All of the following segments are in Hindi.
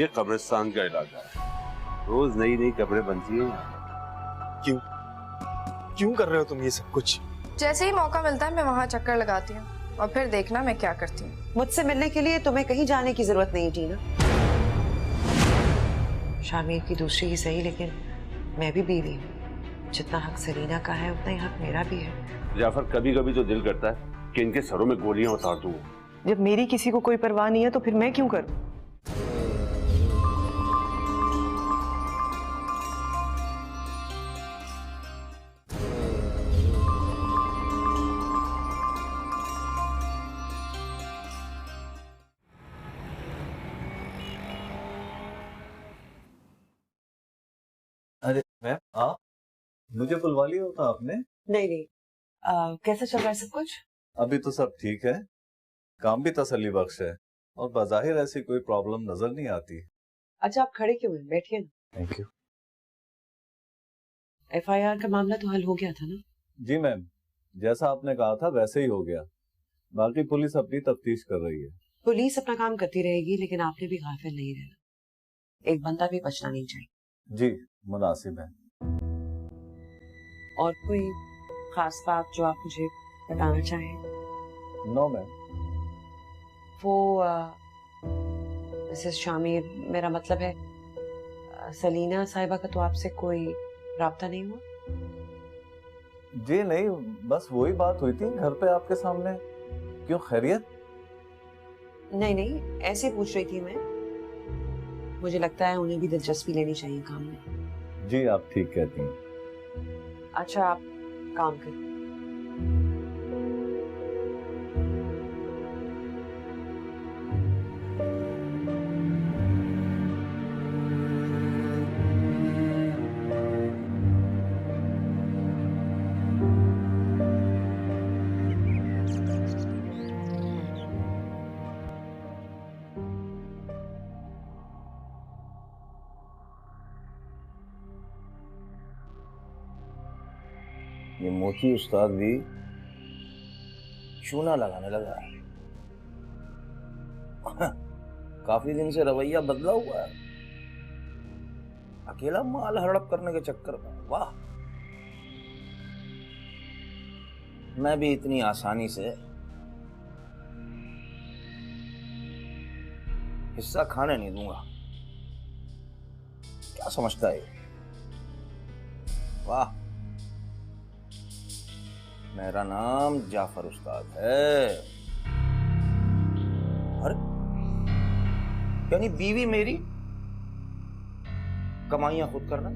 ये कब्रिस्तान का इलाका है, रोज नई नई कब्रें बनती हैं। क्यों क्यों कर रहे हो तुम ये सब कुछ? जैसे ही मौका मिलता है मैं वहाँ चक्कर लगाती हूँ और फिर देखना मैं क्या करती हूँ। मुझसे मिलने के लिए तुम्हें कहीं जाने की जरूरत नहीं टीना। शामिर की दूसरी ही सही, लेकिन मैं भी बीवी हूँ। जितना हक सलीना का है उतना ही हक मेरा भी है। जाफर, कभी कभी तो दिल करता है कि इनके सरों में गोलियां उतार दूं। जब मेरी किसी को कोई परवाह नहीं है तो फिर मैं क्यों करूँ? अरे मैम, आप मुझे बुलवा लिया होता आपने? नहीं नहीं, कैसा चल रहा है सब कुछ? अभी तो सब ठीक है, काम भी तसल्ली बख्श है और बज़ाहिर ऐसी कोई प्रॉब्लम नजर नहीं आती। अच्छा, आप खड़े क्यों हैं? बैठिए ना। Thank you. एफआईआर का मामला तो हल हो गया था ना? जी मैम, जैसा आपने कहा था वैसे ही हो गया। बाकी पुलिस अपनी तफ्तीश कर रही है। पुलिस अपना काम करती रहेगी, लेकिन आपने भी गाफिल नहीं रहना। एक बंदा भी बचना नहीं चाहिए। जी मुनासिब है। और कोई खास बात जो आप मुझे बताना चाहें? No ma'am. वो मिसेस शामिर, मेरा मतलब है सलीना साहिबा का तो आपसे कोई राब्ता नहीं हुआ? जी नहीं, बस वही बात हुई थी घर पे आपके सामने। क्यों, खैरियत? नहीं नहीं, ऐसे पूछ रही थी मैं। मुझे लगता है उन्हें भी दिलचस्पी लेनी चाहिए काम में। जी आप ठीक कहती हैं। अच्छा, आप काम करें। ये मोती उस्ताद भी चूना लगाने लगा है। काफी दिन से रवैया बदला हुआ है, अकेला माल हड़प करने के चक्कर में। वाह, मैं भी इतनी आसानी से हिस्सा खाने नहीं दूंगा। क्या समझता है? वाह, मेरा नाम जाफर उस्ताद है। अरे, यानी बीवी मेरी, कमाइयां खुद करना।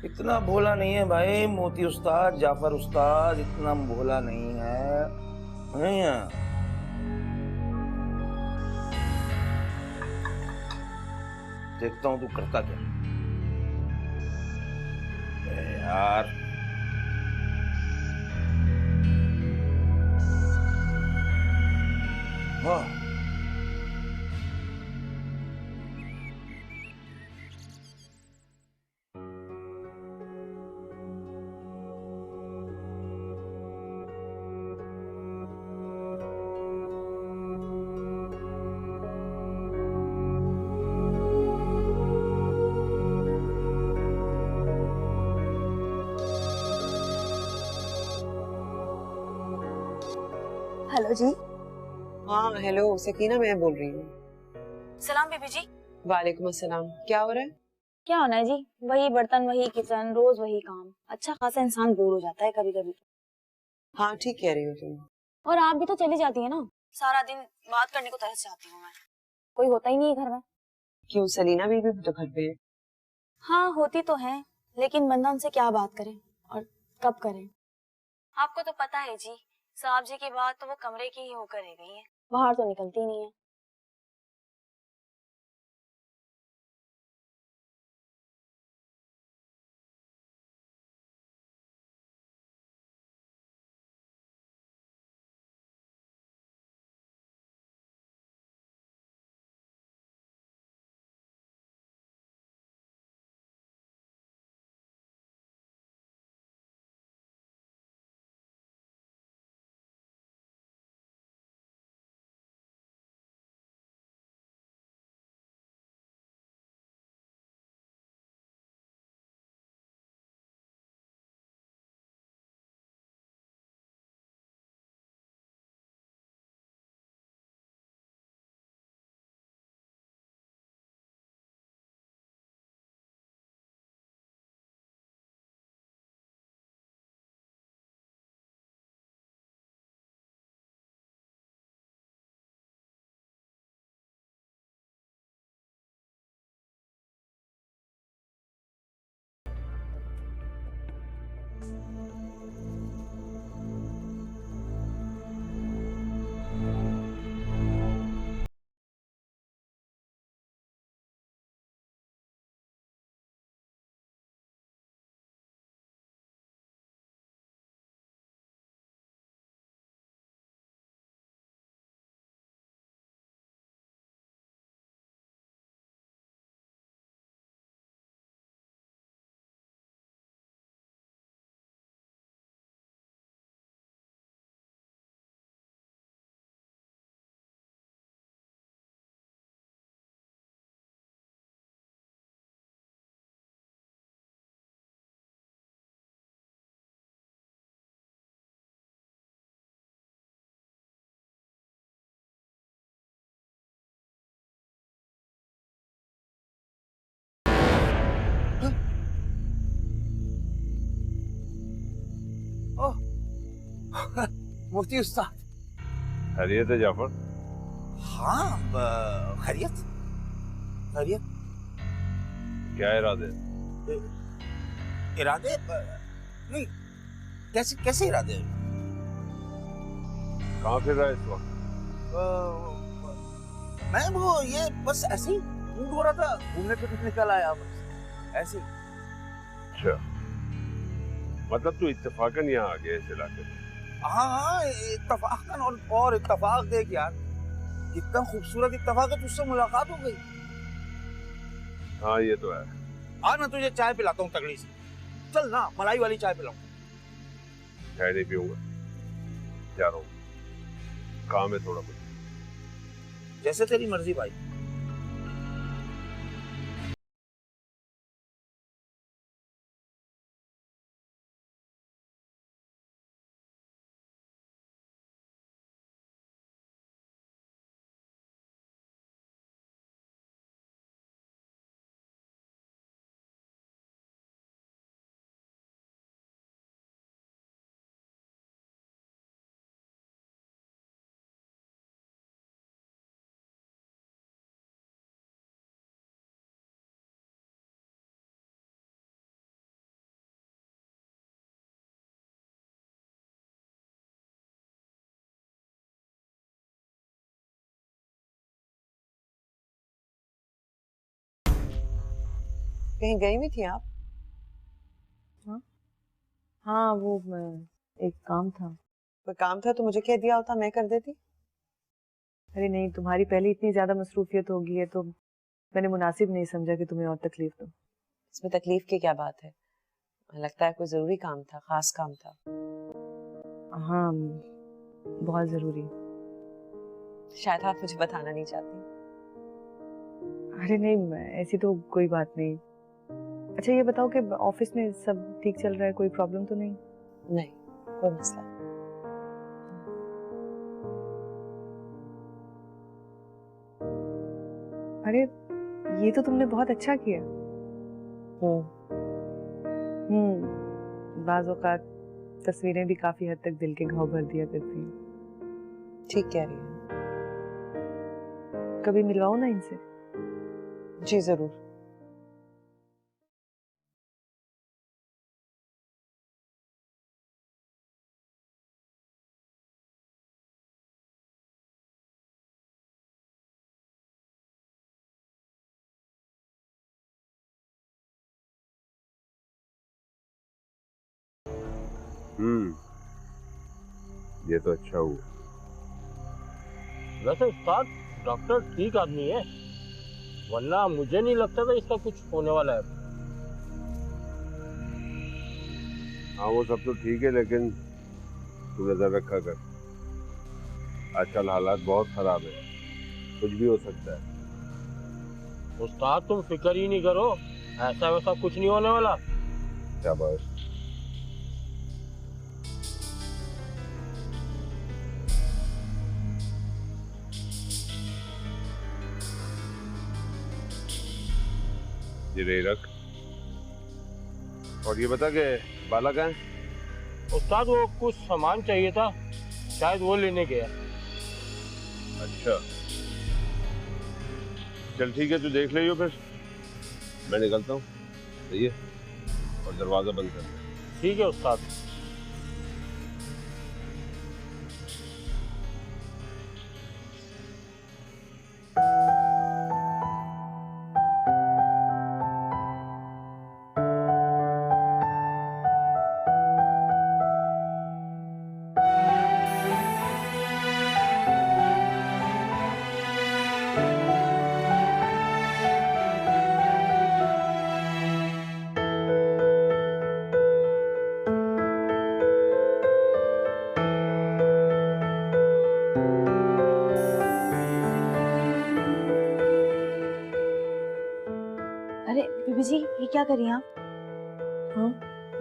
इतना भोला नहीं है भाई मोती उस्ताद, जाफर उस्ताद इतना भोला नहीं है। नहीं है। देखता हूं तू करता क्या यार। वाह, हेलो जी। हाँ हेलो, सकीना मैं बोल रही हूँ। सलाम बीबी जी। वालेकुम अस्सलाम। क्या हो रहा है? क्या होना है जी, वही बर्तन वही किचन, रोज वही काम। अच्छा खासा इंसान बोर हो जाता है कभी कभी। हाँ ठीक कह रही हो तुम। और आप भी तो चली जाती है ना, सारा दिन बात करने को तरस जाती हूँ मैं। कोई होता ही नहीं है घर में। क्यों, सलीना भी तो घर पे है। हाँ होती तो है, लेकिन बंदा उनसे क्या बात करे और कब करे। आपको तो पता है जी, साहब जी की बात तो वो कमरे की ही होकर रह गई है, बाहर तो निकलती नहीं है। मुफ्ती उस्ताद। खैरियत है जाफर? हाँ, खैरियत खैरियत। क्या इरादे? इरादे नहीं, कैसे कैसे इरादे? कहाँ फिर रहा है इस वक्त? मैं वो ये बस ऐसे ही मूड हो रहा था, घूमने फिरने निकल आया बस ऐसे ही। अच्छा, मतलब तू इत्तेफाकन यहाँ आ गया इस इलाके में? हाँ, इत्तेफाकन और इत्तेफाक देख यार, कितना खूबसूरत इत्तेफाक है, तुझसे मुलाकात हो गई। हाँ ये तो है। आ ना, तुझे चाय पिलाता हूँ तगड़ी सी। चल ना, मलाई वाली चाय पिलाऊं। चाय नहीं पीऊंगा, जा रहा हूँ, काम है थोड़ा कुछ। जैसे तेरी मर्जी भाई। कहीं गई हुई थी आप? हाँ वो एक काम था। कोई काम था तो मुझे कह दिया होता, मैं कर देती। अरे नहीं, तुम्हारी पहले इतनी ज्यादा मसरूफियत हो गई है तो मैंने मुनासिब नहीं समझा कि तुम्हें और तकलीफ दूं। इसमें तकलीफ की क्या बात है? लगता है कोई जरूरी काम था, खास काम था। हाँ बहुत जरूरी। शायद आप मुझे बताना नहीं चाहती। अरे नहीं, ऐसी तो कोई बात नहीं। अच्छा ये बताओ कि ऑफिस में सब ठीक चल रहा है, कोई प्रॉब्लम तो नहीं? नहीं, कोई मसला नहीं। अरे ये तो तुमने बहुत अच्छा किया। बाज़ औक़ात तस्वीरें भी काफी हद तक दिल के घाव भर दिया करती हैं। ठीक कह रही है। कभी मिलवाओ ना इनसे। जी जरूर। ये तो अच्छा हुआ। वैसे उस्ताद डॉक्टर ठीक आदमी है, वरना मुझे नहीं लगता था इसका कुछ होने वाला है। हाँ वो सब तो ठीक है, लेकिन तू नजर रखा कर, आजकल हालात बहुत खराब है, कुछ भी हो सकता है। उस्ताद तुम फिक्र ही नहीं करो, ऐसा वैसा कुछ नहीं होने वाला। शाबाश। ये ले रख। और ये बता के बाला कहाँ है? उस्ताद वो कुछ सामान चाहिए था, शायद वो लेने गया। अच्छा चल ठीक है, तू देख लियो, फिर मैं निकलता हूँ। सही है, और दरवाजा बंद कर दे। ठीक है उस्ताद। अरे बीबी जी, ये क्या कर रही हैं आप? हाँ,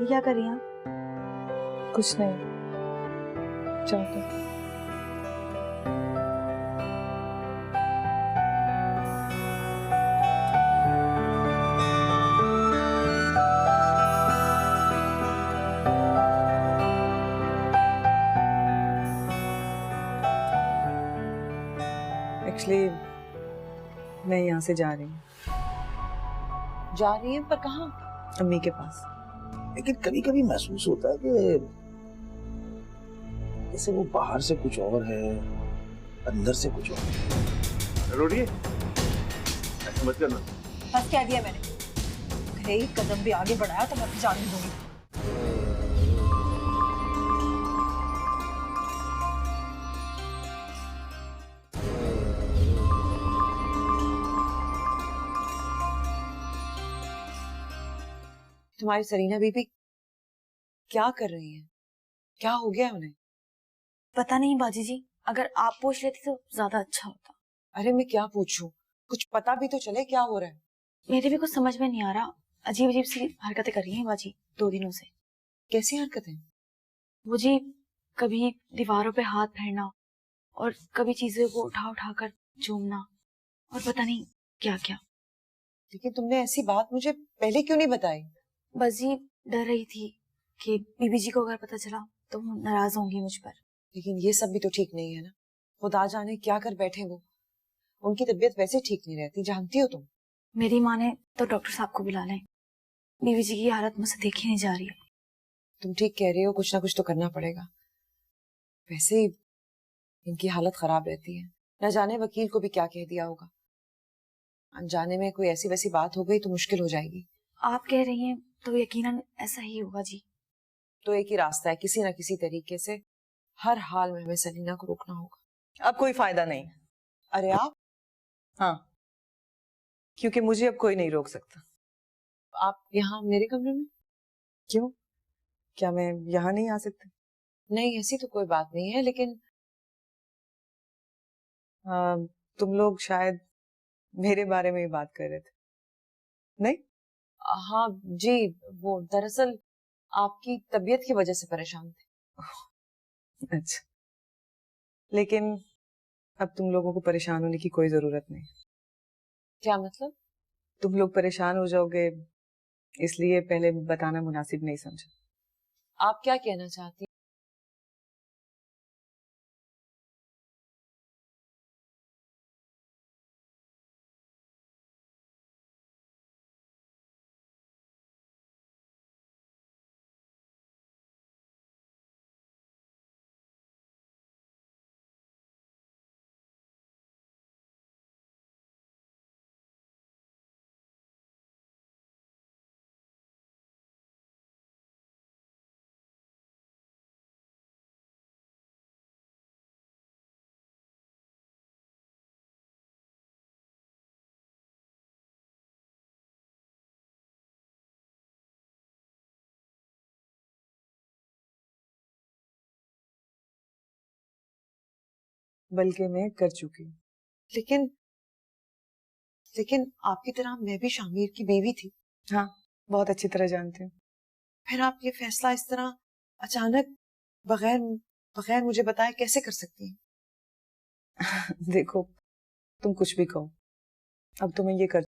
ये क्या कर रही हैं आप? कुछ नहीं, जाओ तुम। एक्चुअली मैं यहाँ से जा रही हूँ, जा रही है पर कहाँ? अम्मी के पास। लेकिन कभी कभी महसूस होता है कि जैसे वो बाहर से कुछ और है, अंदर से कुछ और। रोड़िए, ऐसा मत करना। बस कह दिया मैंने, अगर एक कदम भी आगे बढ़ाया तो मैं अपनी जान भी दूंगी। तुम्हारी सरीना बीबी क्या कर रही है? क्या हो गया उन्हें? पता नहीं बाजी जी, अगर आप पूछ लेती तो ज्यादा अच्छा होता। अरे मैं क्या पूछूं, कुछ पता भी तो चले क्या हो रहा है। मेरे भी कुछ समझ में नहीं आ रहा, अजीब अजीब सी हरकतें कर रही हैं बाजी 2 दिनों से। कैसी हरकतें? वो जी कभी दीवारों पे हाथ फेरना और कभी चीजों को उठा उठा कर चूमना और पता नहीं क्या क्या। लेकिन तुमने ऐसी बात मुझे पहले क्यों नहीं बताई? बस जी डर रही थी कि बीबी जी को अगर पता चला तो वो नाराज होंगी मुझ पर। लेकिन ये सब भी तो ठीक नहीं है ना, खुदा जाने क्या कर बैठे वो। उनकी तबीयत वैसे ठीक नहीं रहती, जानती हो तुम। मेरी माँ ने तो डॉक्टर साहब को बुला लें, बीबी जी की हालत मुझसे देखी नहीं जा रही है। तुम ठीक कह रही हो, कुछ ना कुछ तो करना पड़ेगा। वैसे ही इनकी हालत खराब रहती है, न जाने वकील को भी क्या कह दिया होगा। अनजाने में कोई ऐसी वैसी बात हो गई तो मुश्किल हो जाएगी। आप कह रही हैं तो यकीनन ऐसा ही होगा जी। तो एक ही रास्ता है, किसी ना किसी तरीके से हर हाल में हमें सलीना को रोकना होगा। अब कोई फायदा नहीं। अरे आप? हाँ, क्योंकि मुझे अब कोई नहीं रोक सकता। आप यहाँ मेरे कमरे में? क्यों, क्या मैं यहाँ नहीं आ सकती? नहीं, ऐसी तो कोई बात नहीं है, लेकिन तुम लोग शायद मेरे बारे में ही बात कर रहे थे, नहीं? हाँ जी, वो दरअसल आपकी तबीयत की वजह से परेशान थे। अच्छा, लेकिन अब तुम लोगों को परेशान होने की कोई जरूरत नहीं। क्या मतलब? तुम लोग परेशान हो जाओगे इसलिए पहले बताना मुनासिब नहीं समझा। आप क्या कहना चाहती हैं? बल्कि मैं कर चुकी हूँ। लेकिन लेकिन आपकी तरह मैं भी शामिर की बीवी थी। हाँ, बहुत अच्छी तरह जानती हूँ। फिर आप ये फैसला इस तरह अचानक बगैर बगैर मुझे बताए कैसे कर सकती हैं? देखो, तुम कुछ भी कहो, अब तुम्हें ये कर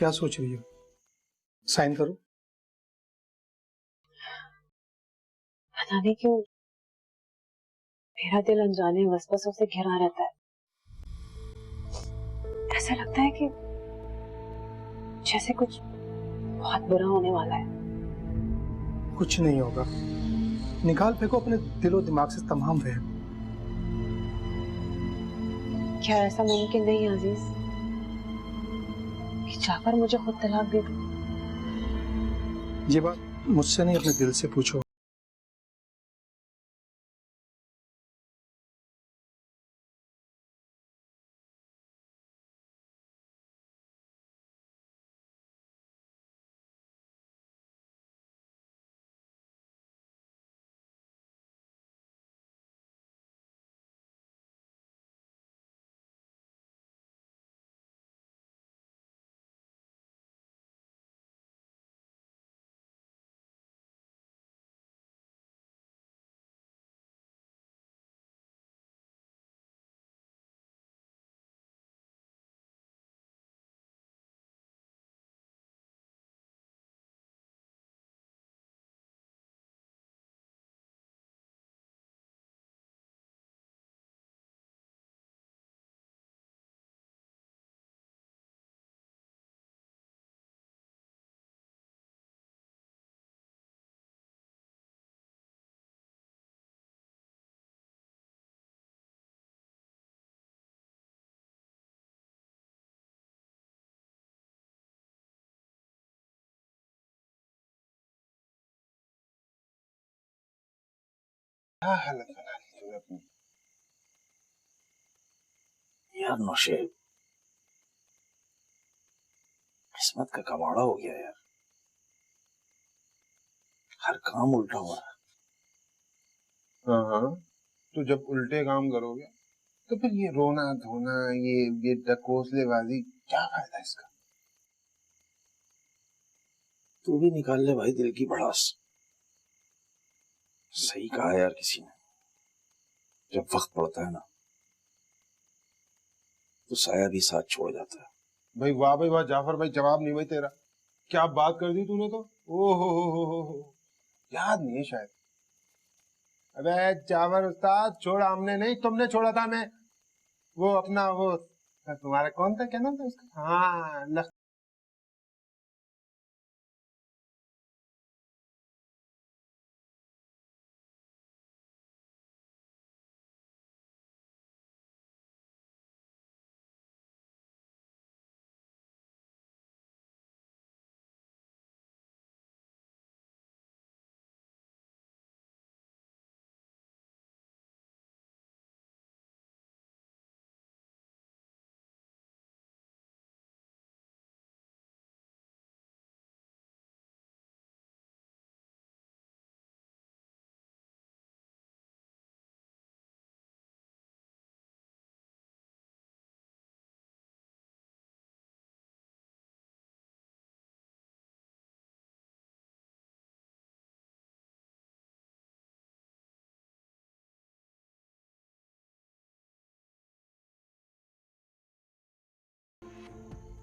क्या सोच रही हो? साइन करो। पता नहीं क्यों मेरा दिल अनजाने वसवसों से घिरा रहता है। ऐसा लगता है कि जैसे कुछ बहुत बुरा होने वाला है। कुछ नहीं होगा, निकाल फेंको अपने दिलो दिमाग से तमाम वहम। क्या ऐसा मुमकिन नहीं अजीज कि जाफर मुझे खुद तलाक दे दे? ये बात मुझसे नहीं, अपने दिल से पूछो। क्या हालत बना ली तूने अपनी यार नौशे। किस्मत का कबाड़ा हो गया यार, हर काम उल्टा हो रहा है। हाँ हाँ, तो जब उल्टे काम करोगे तो फिर ये रोना धोना, ये डकोसलेबाजी, क्या फायदा इसका? तू भी निकाल ले भाई दिल की भड़ास। सही कहा यार किसी ने, जब वक्त पड़ता है ना तो साया भी साथ छोड़ जाता है। भाई वाह जाफर भाई, जवाब नहीं भाई तेरा। क्या बात कर दी तूने तो। ओ हो, याद नहीं है शायद। अबे जाफर उस्ताद, छोड़ा हमने नहीं, तुमने छोड़ा था। मैं वो अपना वो तुम्हारा कौन था, क्या नाम था उसका? हाँ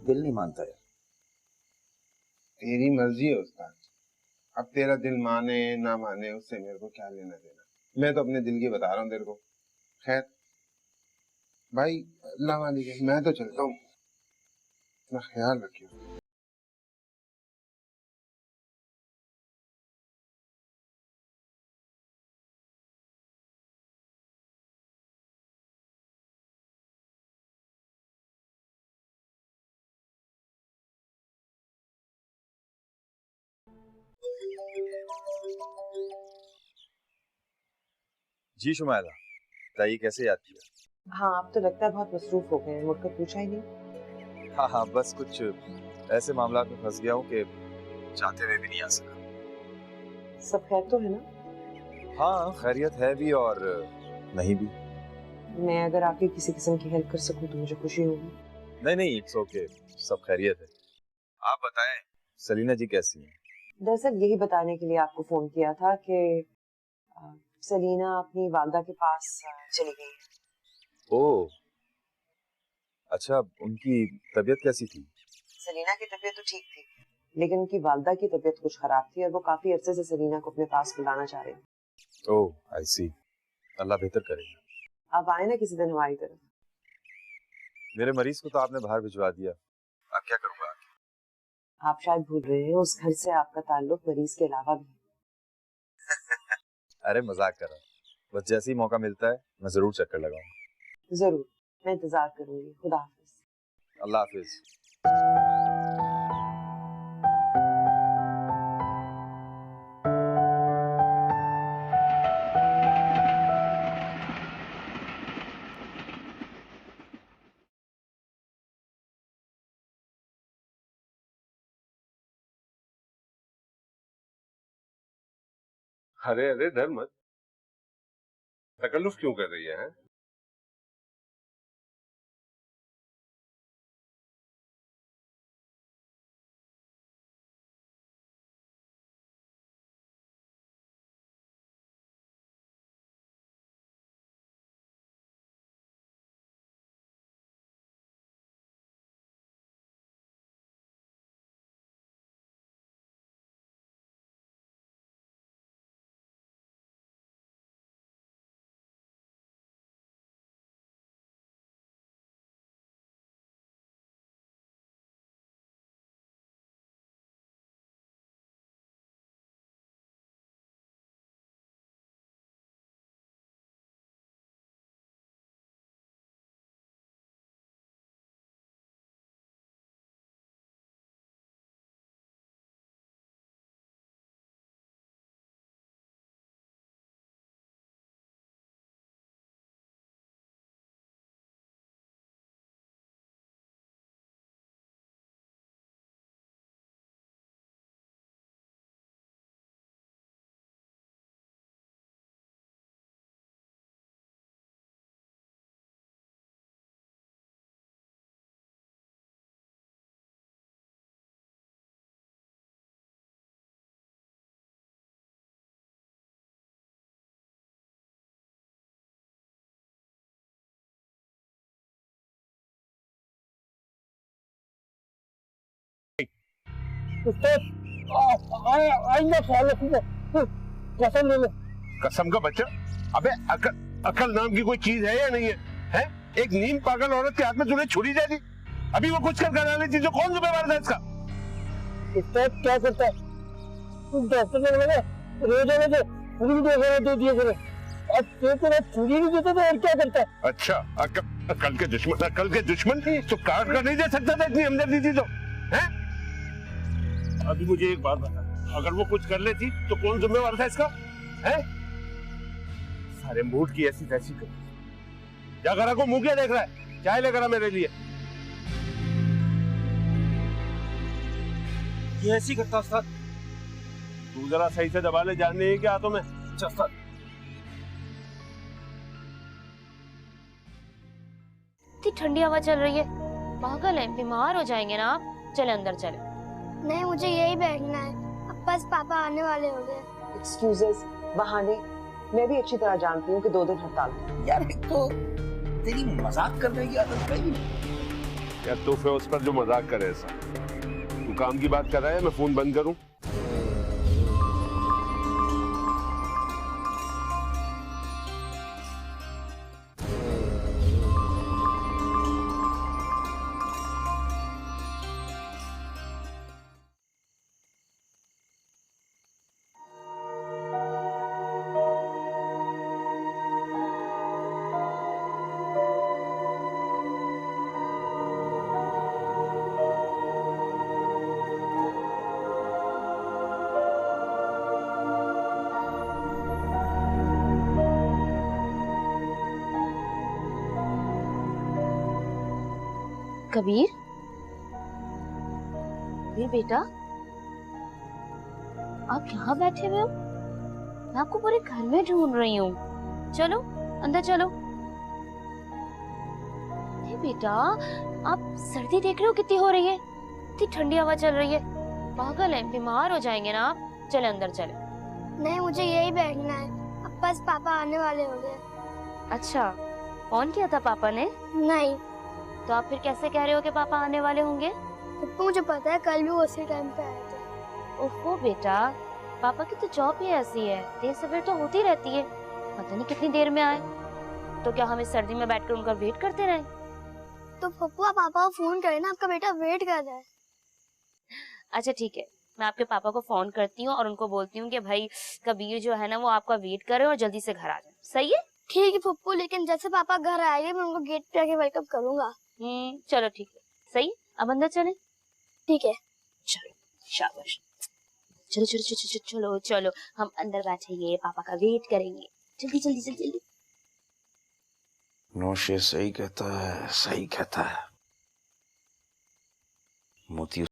दिल नहीं मानता यार। तेरी मर्जी है उस्ताद, अब तेरा दिल माने ना माने उससे मेरे को क्या लेना देना। मैं तो अपने दिल की बता रहा हूँ तेरे को। खैर भाई, अल्लाह वाली है, मैं तो चलता हूँ, अपना ख्याल रखियो। जी शुमाइला, बताइए कैसे याद किया? हाँ, अब तो लगता है बहुत मसरूफ हो गए हैं, मुड़कर पूछा ही नहीं। हाँ हाँ, बस कुछ ऐसे मामला में फंस गया हूँ कि चाहते हुए भी नहीं आ सका। सब खैर तो है ना? हाँ, खैरियत है भी और नहीं भी। मैं अगर आपकी किसी किस्म की हेल्प कर सकूं तो मुझे खुशी होगी। नहीं नहीं, इट्स ओके, सब खैरियत है। आप बताएं, सलीना जी कैसी हैं? दरअसल यही बताने के लिए आपको फोन किया था कि सलीना अपनी वालदा के पास चली गई है। ओह, अच्छा, उनकी तबीयत कैसी थी? सलीना की तबीयत तो ठीक थी, लेकिन उनकी वालदा की तबीयत कुछ खराब थी और वो काफी अरसे से सलीना को अपने पास बुलाना चाह रही थी। ओह आई सी, अल्लाह बेहतर करेगा। आप आए ना किसी दिन हमारी तरफ। मेरे मरीज को तो आपने बाहर भिजवा दिया, अब क्या करूंगा? आप शायद भूल रहे हैं उस घर से आपका ताल्लुक मरीज के अलावा भी है। अरे मजाक कर रहा हूँ, बस जैसे ही मौका मिलता है मैं जरूर चक्कर लगाऊंगा। जरूर, मैं इंतजार करूंगी। खुदा हाफिज। अल्लाह हाफिज। अरे अरे डर मत, तकल्लुफ क्यों कर रही है? आइंदा ख्याल रखूंगा, कसम ले लो। कसम का बच्चा, अबे अकल अकल नाम की कोई चीज है या नहीं है? हैं? एक नीम पागल औरत के हाथ में तूने छुरी दे दी, अभी वो कुछ कर डाली थी, जो कौन जिम्मेवार था इसका? उस्ताद क्या करता है? डॉक्टर ने बोला रोजाना से छुरी दे दिया करो, अब तेरे छुरी नहीं देता तो और क्या करता है? अच्छा, अकल के दुश्मन तो काट कर नहीं दे सकता था इतनी हमदर्दी थी तो, हैं? अभी मुझे एक बात बता, अगर वो कुछ कर लेती तो कौन जिम्मेवार था इसका? हैं? सारे मूड की ऐसी तैसी कर, क्या करा को मुंह क्या देख रहा है? चाय लेकर आ मेरे लिए। ये ऐसी करता उस्ताद। तू जरा सही से दबा ले, जान नहीं है क्या हाथों में? अच्छा उस्ताद। इतनी ठंडी हवा चल रही है, पागल है, बीमार हो जाएंगे ना आप। चले अंदर चले। नहीं, मुझे यही बैठना है, अब बस पापा आने वाले हो गए। एक्सक्यूजेस, बहाने, मैं भी अच्छी तरह जानती हूँ कि 2 दिन हड़ताल है। यार एक तो तेरी मजाक करने की आदत नहीं। यार तो फिर उस पर जो मजाक करे ऐसा, तू काम की बात कर रहा है, मैं फोन बंद करूं? कबीर, कबीर बेटा, आप यहाँ बैठे हुए हो? मैं आपको पूरे घर में ढूंढ रही हूँ। चलो अंदर चलो। नहीं बेटा, आप सर्दी देख रहे हो कितनी हो रही है, इतनी ठंडी हवा चल रही है, पागल है, बीमार हो जाएंगे ना आप। चले अंदर चले। नहीं, मुझे यही बैठना है, अब बस पापा आने वाले हो गए। अच्छा, फोन किया था पापा ने? नहीं। तो आप फिर कैसे कह रहे हो कि पापा आने वाले होंगे? पप्पू मुझे पता है कल भी वो उसी टाइम पे आए थे। ओहो बेटा, पापा की तो जॉब ही ऐसी है, देर सवेर तो होती रहती है, पता नहीं कितनी देर में आए। तो क्या हम इस सर्दी में बैठकर उनका वेट करते रहें? तो पप्पू आप पापा को फोन करें ना, आपका बेटा वेट कर रहा है। अच्छा ठीक है, मैं आपके पापा को फोन करती हूँ और उनको बोलती हूँ कि भाई कबीर जो है ना वो आपका वेट करे और जल्दी से घर आ जाए। सही है? ठीक है पप्पू, लेकिन जैसे पापा घर आएंगे मैं उनको गेट पे आके वेलकम करूंगा। चलो ठीक है, सही। अब अंदर चले। ठीक है चलो, शाबाश। चलो चलो चलो चलो चलो चलो, हम अंदर बैठेंगे, पापा का वेट करेंगे। जल्दी जल्दी जल्दी जल्दी। नौशे सही कहता है, सही कहता है। मोती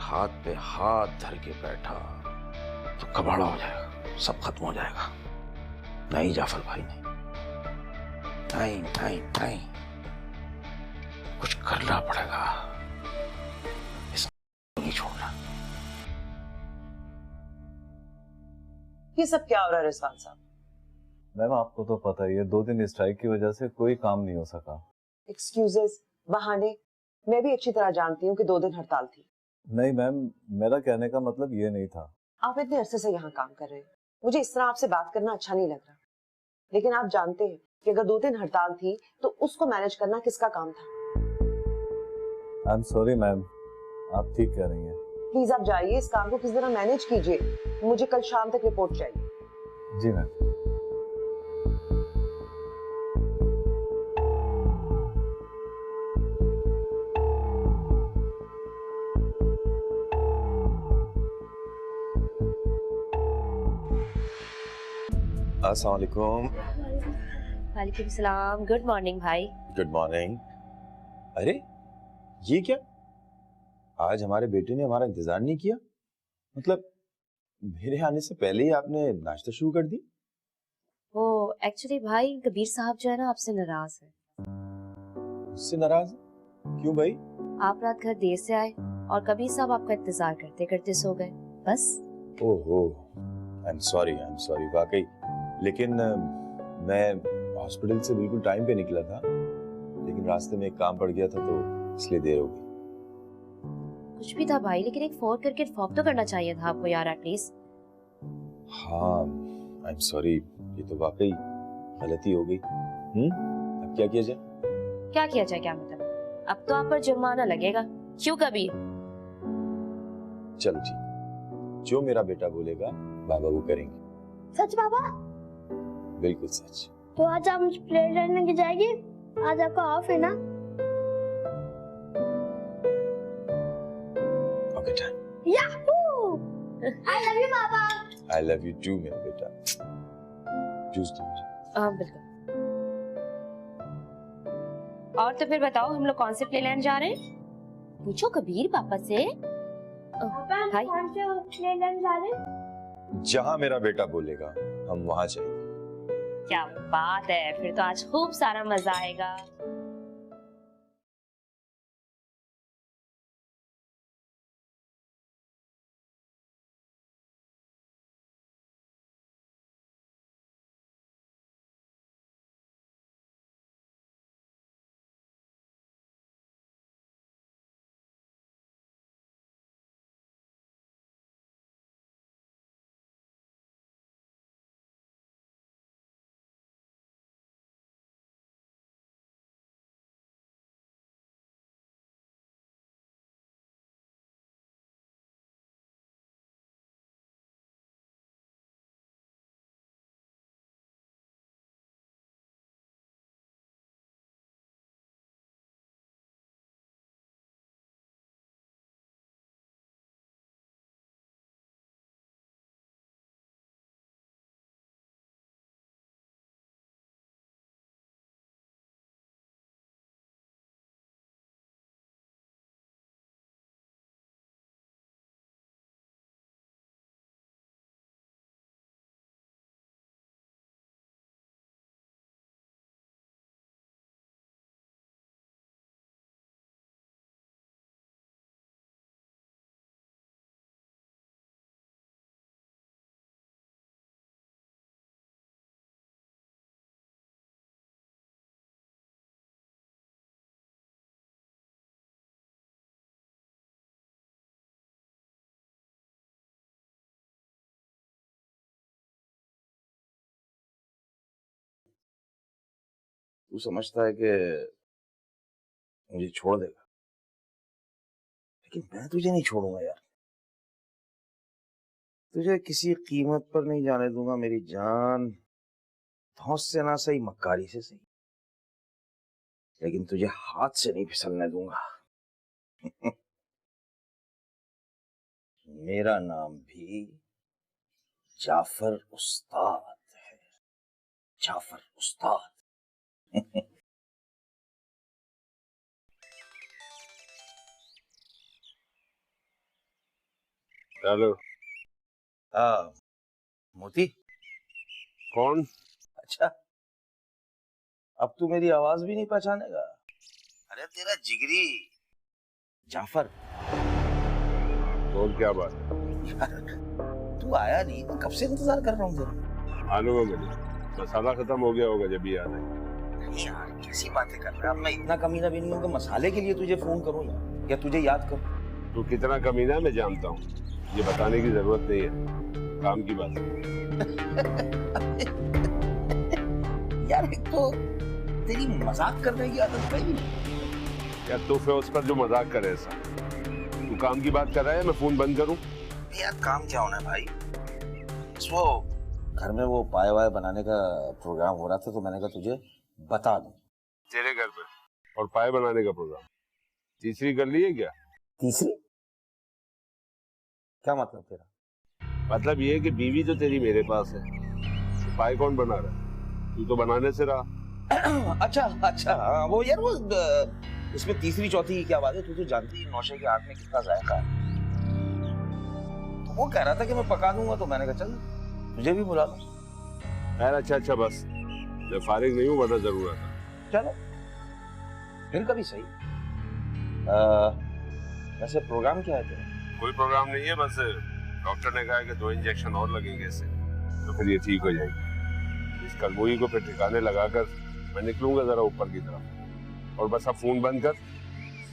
हाथ पे हाथ धर के बैठा तो कबाड़ा हो जाएगा, सब खत्म हो जाएगा। नहीं जाफर भाई, नहीं नहीं नहीं नहीं, कुछ करना पड़ेगा, इसको नहीं छोड़ना। ये सब क्या हो रहा है रिजवान साहब? मैम आपको तो पता ही है, 2 दिन स्ट्राइक की वजह से कोई काम नहीं हो सका। एक्सक्यूजेस, बहाने, मैं भी अच्छी तरह जानती हूँ कि 2 दिन हड़ताल थी। नहीं मैम, मेरा कहने का मतलब ये नहीं था। आप इतने अरसे से यहाँ काम कर रहे हैं, मुझे इस तरह आपसे बात करना अच्छा नहीं लग रहा, लेकिन आप जानते हैं कि अगर 2 दिन हड़ताल थी तो उसको मैनेज करना किसका काम था? आई एम सॉरी मैम, आप ठीक कह रही हैं। प्लीज आप जाइए, इस काम को किस तरह मैनेज कीजिए, मुझे कल शाम तक रिपोर्ट चाहिए। जी मैम। अस्सलाम वालेकुम। वालेकुम सलाम। गुड मॉर्निंग भाई। Good morning. अरे ये क्या, आज हमारे बेटे ने हमारा इंतजार नहीं किया? मतलब मेरे आने से पहले ही आपने नाश्ता शुरू कर दी? वो एक्चुअली भाई कबीर साहब जो है ना आपसे नाराज है। उससे नाराज है? क्यों भाई? आप रात घर देर से आए और कबीर साहब आपका इंतजार करते करते सो गए, बस। ओहो, आई एम सॉरी वाकई। लेकिन मैं हॉस्पिटल से बिल्कुल टाइम पे निकला था, लेकिन रास्ते में एक काम पड़ गया था तो इसलिए देर हो गई। कुछ भी था भाई, लेकिन एक फोन करके इन्फॉर्म तो करना चाहिए था आपको यार एटलीस्ट। हाँ आई एम सॉरी, ये तो वाकई गलती हो गई। अब क्या किया जाए? क्या किया जाए, क्या मतलब? अब तो आप पर जुर्माना लगेगा। क्यों कबीर? चलो ठीक, जो मेरा बेटा बोलेगा बाबा वो करेंगे। सच बाबा? बिल्कुल सच। तो आज आप मुझे प्लेट लेने की जाएगी? आज आपका ऑफ है ना? Okay done. Yahoo! I love you पापा। I love you too मेरा बेटा। जूस दो मुझे। बिल्कुल। और तो फिर बताओ हम लोग कौन से प्ले लैंड जा रहे हैं? पूछो कबीर पापा से। पापा हम कौन से प्ले लैंड जा रहे हैं? जहाँ मेरा बेटा बोलेगा हम वहाँ जाएंगे। क्या बात है, फिर तो आज खूब सारा मजा आएगा। तू समझता है कि मुझे छोड़ देगा, लेकिन मैं तुझे नहीं छोड़ूंगा यार। तुझे किसी कीमत पर नहीं जाने दूंगा मेरी जान। धौंस से ना सही, मक्कारी से सही, लेकिन तुझे हाथ से नहीं फिसलने दूंगा। मेरा नाम भी जाफर उस्ताद है, जाफर उस्ताद। हेलो। हाँ मोती। कौन? अच्छा, अब तू मेरी आवाज भी नहीं पहचानेगा। अरे तेरा जिगरी जाफर। बोल क्या बात? तू आया नहीं, मैं कब से इंतजार कर रहा हूँ तेरा। मालूम है मुझे, मसाला खत्म हो गया होगा जब याद आई। यार कैसी बातें कर रहा है, अब मैं इतना कमीना भी नहीं हूँ कि मसाले के लिए तुझे फोन करूँ यार, या तुझे याद करूँ। तू कितना कमीना है मैं जानता हूँ, ये बताने की जरूरत नहीं है, काम की बात है। यार एक तो तेरी मजाक करने की आदत पड़ी। यार तू फिर उस पर जो मजाक करे ऐसा, तू काम की बात कर रहा है, मैं फोन बंद करूं? यार काम क्या होना है भाई, वो घर में वो पाए वाए बनाने का प्रोग्राम हो रहा था, तो मैंने कहा तुझे बता दूं। तेरे घर पे और पाए बनाने का प्रोग्राम तीसरी कर ली है क्या? तीसरी? क्या मतलब तेरा? मतलब ये है कि बीवी तो तेरी मेरे पास है, तो पाए कौन बना रहा है? तू तो बनाने से रहा। अच्छा अच्छा, हाँ वो यार वो इसमें तीसरी चौथी की क्या बात है, तू तो जानती है नौशे के हाथ में कितना जायका है। तो वो कह रहा था कि मैं पका दूंगा, तो मैंने कहा चल तुझे भी बुला लो। यार अच्छा बस, मैं फारिग नहीं हूँ, वरना जरूर आता। चलो फिर कभी सही। वैसे प्रोग्राम क्या है तेरा? कोई प्रोग्राम नहीं है, बस डॉक्टर ने कहा है कि 2 इंजेक्शन और लगेंगे इससे, तो फिर ये ठीक हो जाएगी। इस कलबोई को फिर ठिकाने लगाकर मैं निकलूंगा जरा ऊपर की तरफ, और बस अब फोन बंद कर,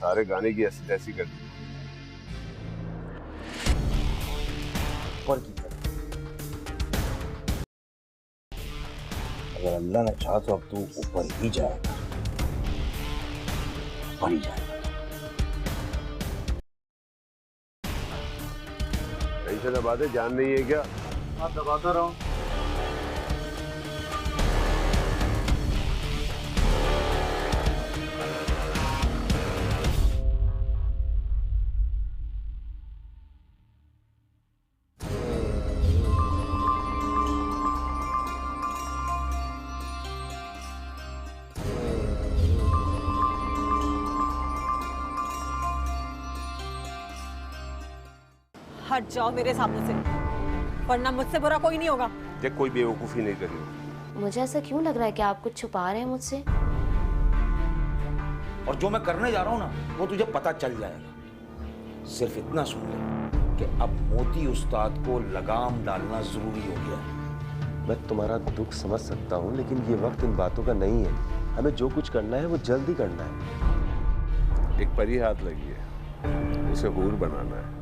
सारे गाने की ऐसी तैसी कर दी। ऊपर की तरफ? अगर अल्लाह ने चाहा तो अब तू ऊपर ही जाएगा, ऊपर ही जाएगा। ऐसे दबा दे, जान नहीं है क्या? हाँ दबाता रहा हूँ। हट जाओ मेरे सामने से, वरना मुझसे बुरा कोई नहीं होगा। देख कोई बेवकूफी नहीं करी। मुझे ऐसा क्यों लग रहा है कि आप कुछ छुपा रहे हैं मुझसे? और जो मैं करने जा रहा हूँ ना, वो तुझे पता चल जाएगा। सिर्फ इतना सुन ले कि अब मोती उस्ताद को लगाम डालना जरूरी हो गया है। मैं तुम्हारा दुख समझ सकता हूँ, लेकिन ये वक्त इन बातों का नहीं है। हमें जो कुछ करना है वो जल्दी करना है। एक परी हाथ लगी है, उसे हूर बनाना है।